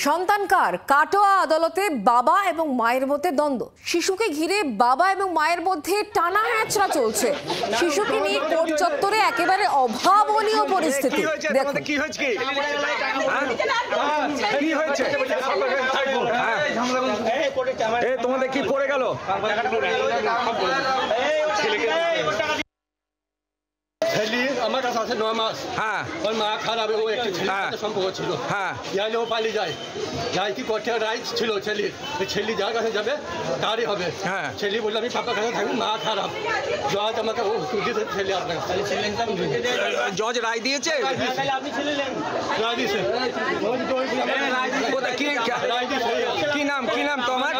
সন্তান কার? কাটোয়া আদালতে বাবা এবং মায়ের মধ্যে দ্বন্দ্ব। শিশুকে ঘিরে বাবা এবং মায়ের মধ্যে টানা হ্যাচড়া চলছে। শিশুকে নিয়ে কোর্ট চত্বরে একেবারে অভাবনীয় পরিস্থিতি। দেখুন কি হয়েছে, কি হয়েছে, তোমাদের কি পড়ে গেল? আমার কাছে আছে 9 মাস। হ্যাঁ, ওর মা খারাপ, ও একটা ছেলের সাথে সম্পর্ক ছিল। হ্যাঁ, যাইলে ও পালিয়ে যায়। যাই কি করতে রাইট ছিল ছেলের, ছেলে যার কাছে যাবে তারই হবে। হ্যাঁ, ছেলে বললে আমি পাপা কাছে থাকবো, মা খারাপ। জজ আমাকে ও দিয়েছে, ছেলে আপনার জজ রায় দিয়েছে। রায় দিয়েছে। কি নাম তোমার?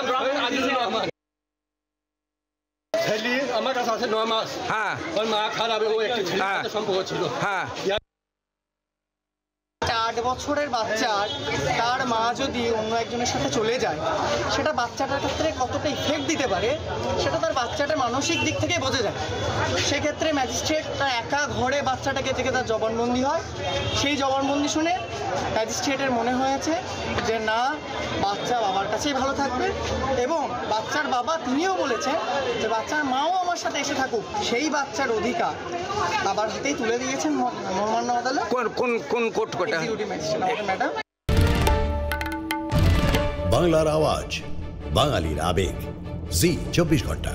ছেলে আমার কাছে আছে 9 মাস। হ্যাঁ, ওর মা খারাপ, ও একটা ছেলের সাথে সম্পর্ক ছিল। হ্যাঁ, 8 বছরের বাচ্চা, তার মা যদি অন্য একজনের সাথে চলে যায়, সেটা বাচ্চাটার ক্ষেত্রে কতটা ইফেক্ট দিতে পারে সেটা তার বাচ্চাটার মানসিক দিক থেকে বোঝা যায়। সেক্ষেত্রে ম্যাজিস্ট্রেট তার একা ঘরে বাচ্চাটাকে থেকে তার জবানবন্দি হয়। সেই জবানবন্দি শুনে ম্যাজিস্ট্রেটের মনে হয়েছে যে না, বাচ্চা বাবার কাছেই ভালো থাকবে, এবং বাচ্চার বাবা তিনিও বলেছেন যে বাচ্চার মাও আমার সাথে এসে থাকুক। সেই বাচ্চার অধিকার বাবার হাতেই তুলে দিয়েছেন মহামান্য আদালত। কোন কোর্ট কোটা? ম্যাডাম, বাংলার আওয়াজ, বাঙালির আবেগ, জি 24 ঘন্টা।